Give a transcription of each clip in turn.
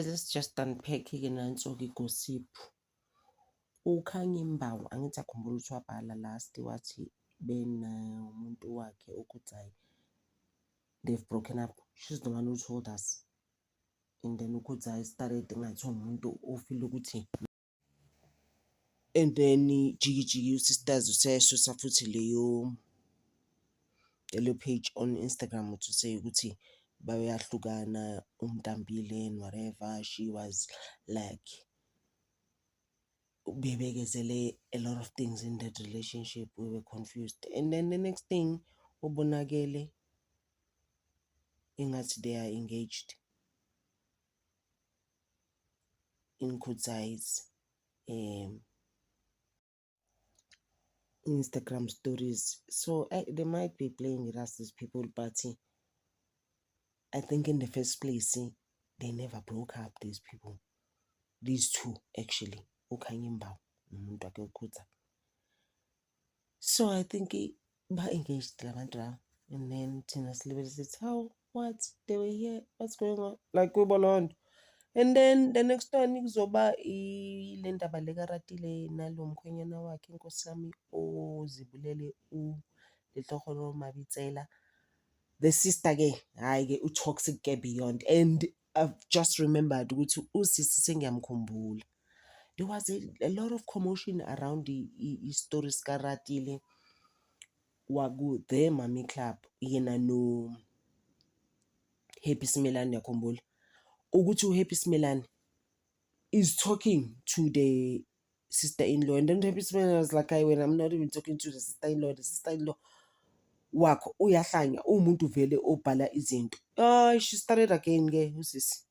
guys, let's just unpack-ke nanso-ke gossip. uKhanyimbawu angithi akhumbula ukuthi wabhala last wathi umuntu wakhe ukuthi hayi they've broken up. She's the one who told us. And then ukuthi I started ngathi umuntu ofila ukuthi, and then jiki usisters useshisa futhi leyo page on Instagram to say ukuthi bayahlukana uMtambile and whatever. She was like bebekezele a lot of things in that relationship. We were confused. And then the next thing ubonakele ingathi they are engaged in Kudzai's Instagram stories. So they might be playing with us, these people, but I think in the first place they never broke up. These people, these two actually, uKhanyimbawu nomuntu wakhe uKhudza. So I think ba engaged labantu laba, and then Tina Slibet said, "How? What? They were here. What's going on?" Like we belong. And then the next one kuzoba ile ndaba lekaRatile nalo mkhwenyana wakhe inkosi yami ozibulele uLehloholo Mabitsela. The sister ke hayi ke utoxic ke beyond. And I've just remembered ukuthi usisi sengiyamkhumbula. There was a lot of commotion around the stories kaRatile waku the Mami Club yena no Happy Smelane yakhumbula ukuthi uHappy Smelane is talking to the sister-in-law, and then Happy Smelane was like, "I when I'm not even talking to the sister-in-law wakho uyahlanya umuntu vele obhala izinto." She started again ke usisi.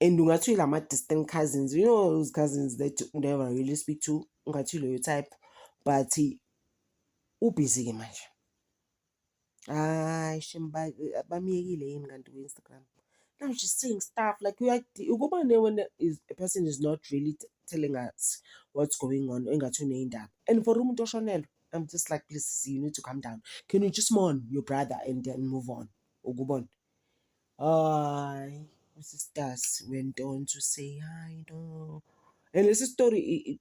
And ungathi lama distant cousins, you know those cousins that you never really speak to, ungathi loyo type, but ubusy ke manje. Shimba bamiyekile yini kanti ku Instagram. Now she's saying stuff like when a person is not really telling us what's going on. And for umuntu oshonelwe, I'm just like, please, you need to calm down. Can you just mourn your brother and then move on? Ogubon. Sisters went on to say, I know. And this story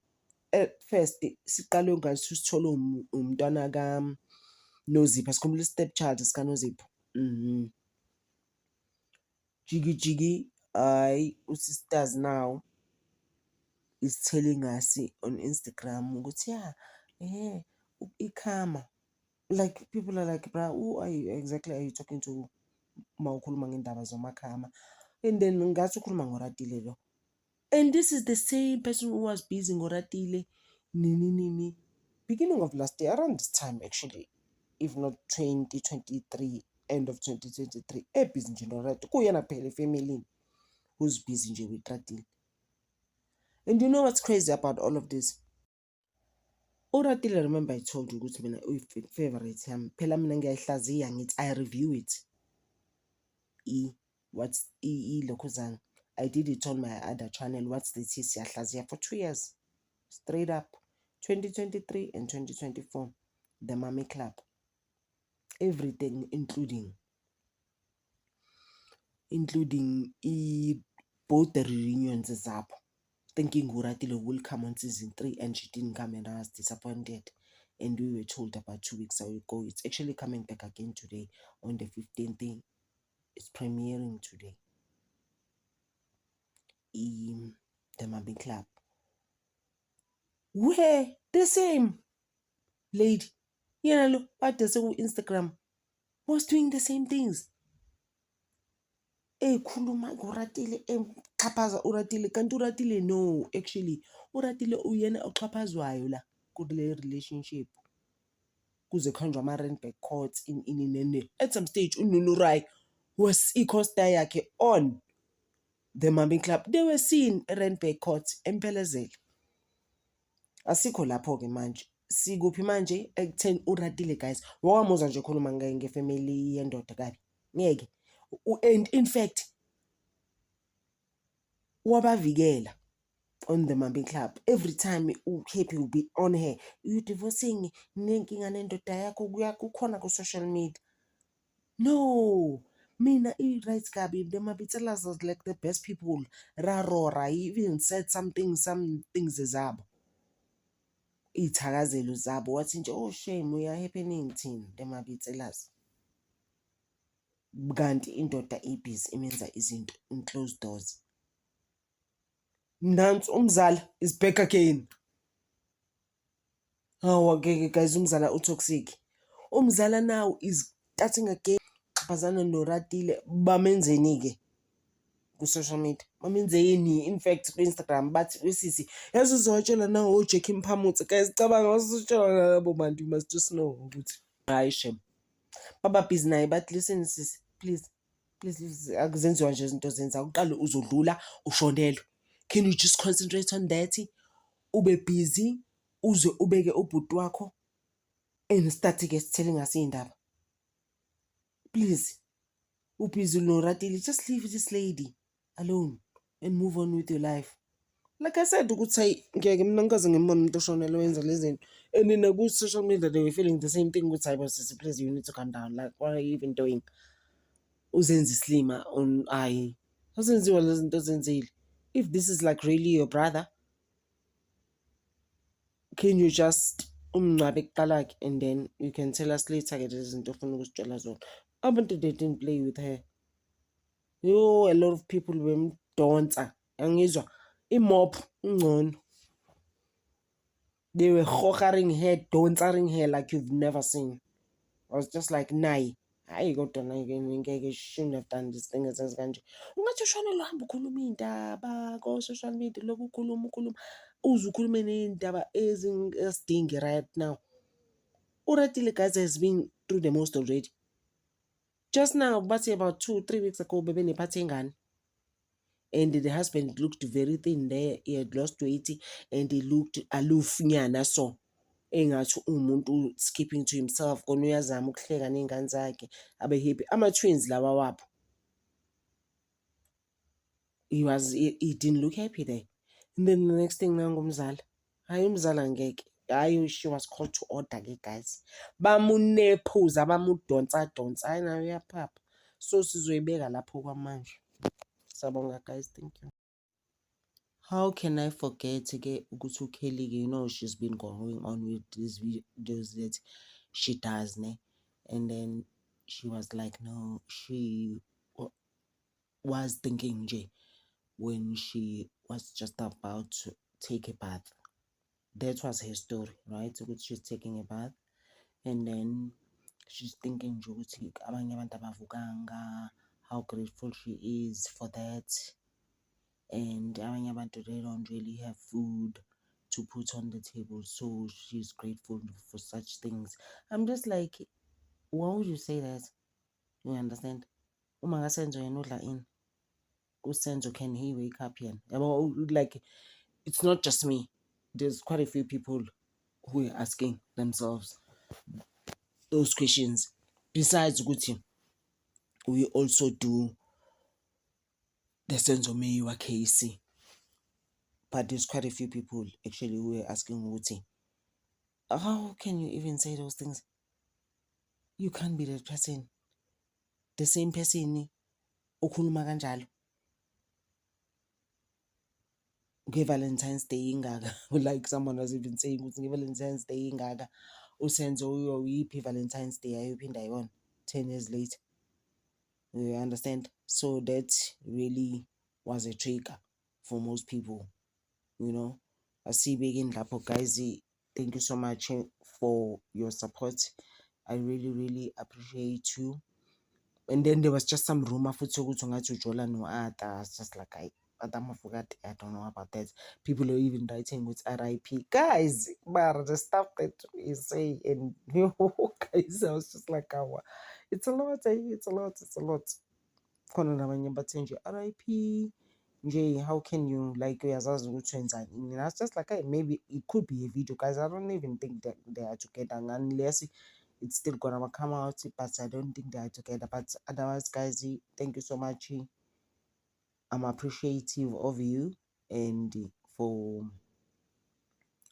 at first, siqale ngathi sithole umntwana ka Nozipho, asikhumbula stepchild sika Nozipho. Jiggy, sisters now is telling us on Instagram, ikama. Like people are like, "Bra, who are you exactly talking to?" Mawukhuluma ngendaba zomakhama. And then ngathi ukhuluma ngoRatile lo. And this is the same person who was busy ngoRatile nini. Beginning of last year, around this time actually, if not 2023. End of 2023, busy nje noRatile. Kuyena phela family who's busy nje with Ratile. And you know what's crazy about all of this? uRatile, remember I told you ukuthi mina favorite yami. Phela mina ngiyayihlaziya ngithi I review it. What's Lokhuzana. I did it on my other channel. What's the siyahlaziya for 2 years. Straight up. 2023 and 2024. The Mami Club. Everything including both the reunions zabo. Thinking uRatile will come on season 3 and she didn't come, and I was disappointed. And we were told about 2 weeks ago. It's actually coming back again today on the 15th. It's premiering today. The Mami Club. Where the same lady, what does Instagram was doing the same things. Khuluma ngoRatile xhaphaza uRatile kanti uRatile no, actually uRatile uyena oxhaphazwayo la kule relationship. Kuze khonjwa ama Randburg courts in at some stage uNunurai was i-coaster yakhe on the Mami Club. They were seen Randburg courts empelezela. Asikho lapho ke manje. Sikuphi manje ekutheni uRatile guys. Wawamuza nje khuluma ngefamily yendoda kabi. Ngeke. And in fact, wabavikela on the Mami Club. Every time Happy will be on her. You divorcing nenkinga nendoda yakho kukhona ku social media. No. Mina i-right kabi, the Mabitselas was like the best people. Rarora, he even said some things zabo. Ithakazelo zabo. Wathi nje, oh shame, we are happening thina, the Mabitselas. Kanti indoda ibhizi imenza izinto in closed doors. Nansi umzala is back again. Oh, okay, guys, umzala utoxic. Umzala now is starting again. Xhaphazana noRatile bamenzeni-ke ku-social media. Bamenzeni, in fact, ku-Instagram bathi usisi yazi uzowatshela nawo oJackie Mphamutse. Guys, cabanga wasutshela labo bantu, you must just know ukuthi hayi shem. Baba busy naye bathi listen sis, please akuzenziwa nje izinto zenza uqale uzodlula ushonelwe. Can you just concentrate on that? Ube busy uze ubeke ubhuti wakho and start-ke telling us iy'ndaba. Please, ubhizi noRatile, just leave this lady alone and move on with your life. Like I said, ukuthi hayi ngeke mina ngikaze ngimbone umuntu oshonelwe wenza lezi zinto. And then ku-social media they were feeling the same thing ukuthi hayi bosisi, please you need to calm down. Like what are you even doing? Uzenza islima on hayi. Azenziwa lezi zinto zenzile. If this is like really your brother, can you just umngcwabe kuqala-ke and then you can tell us later-ke lezi zinto ofuna ukusitshela zona. Abantu they didn't play with her. Yo, a lot of people bemdonsa. Angizwa imop ngcono. They were hollering her, donsering her like you've never seen. I was just like, nayi. Hayi kodwa ngeke shouldn't have done this thing esenze kanje. Ungathi ushonelwe uhamba ukhuluma iy'ndaba ko-social media, lokhu ukhuluma uze ukhulume ney'ndaba ezingesidingi right now. uRatile, guys, has been through the most already. Just now, bathi about 2-3 weeks ago, bebenephathi engane. And the husband looked very thin there. He had lost weight and he looked aloof nyana so. Engathi umuntu skipping to himself kona uyazama ukuhleka ney'ngane zakhe abe happy. Ama-twins lawa wabo. He didn't look happy there. And then the next thing nangumzala. Hayi umzala ngeke. Hayi, she was called to order-ke, guys. Bamunephuza, bamudonsa. Hayi nayo uyaphapha. So sizoyibeka lapho kwamanje. Sabonga, guys. Thank you. How can I forget ukuthi uKelly, you know, she's been going on with these videos that she does, ne? And then she was like, no, she was thinking nje when she was just about to take a bath. That was her story, right? So she's taking a bath and then she's thinking nje ukuthi abanye abantu abavukanga, how grateful she is for that. And abanye abantu, they don't really have food to put on the table, so she's grateful for such things. I'm just like, why would you say that? You understand? Uma kaSenzo yena udla ini? uSenzo, can he wake up yena? Like, it's not just me. There's quite a few people who are asking themselves those questions. Besides ukuthi, we also do the Senzo Meyiwa case. But there's quite a few people actually who are asking ukuthi, how can you even say those things? You can't be that person. The same person okhuluma kanjalo nge-Valentine's Day ingaka. Like someone was even saying ukuthi nge-Valentine's Day ingaka uSenzo uyiphi i-Valentine's Day ayophinda ayibona 10 years later. You understand? So that really was a trigger for most people, you know. Asibekeni lapho, guys. Thank you so much for your support. I really appreciate you. And then there was just some rumor futhi ukuthi ngathi uJola no-Ada. I was just like, I don't know about that. People are even writing with RIP. Guys, but the stuff that you say, and guys, I was just like, it's a lot, it's a lot. Khona nabanye bathi nje RIP. Nje, how can you, like, uyazazi ukuthi wenzani? And I was just like, hey, maybe it could be a video, guys. I don't even think that they are together unless it's still gonna come out, but I don't think they are together. But otherwise, guys, thank you so much. I'm appreciative of you and for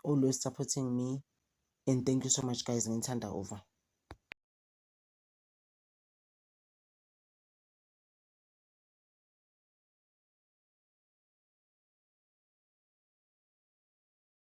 always supporting me. And thank you so much, guys. Ngithanda over.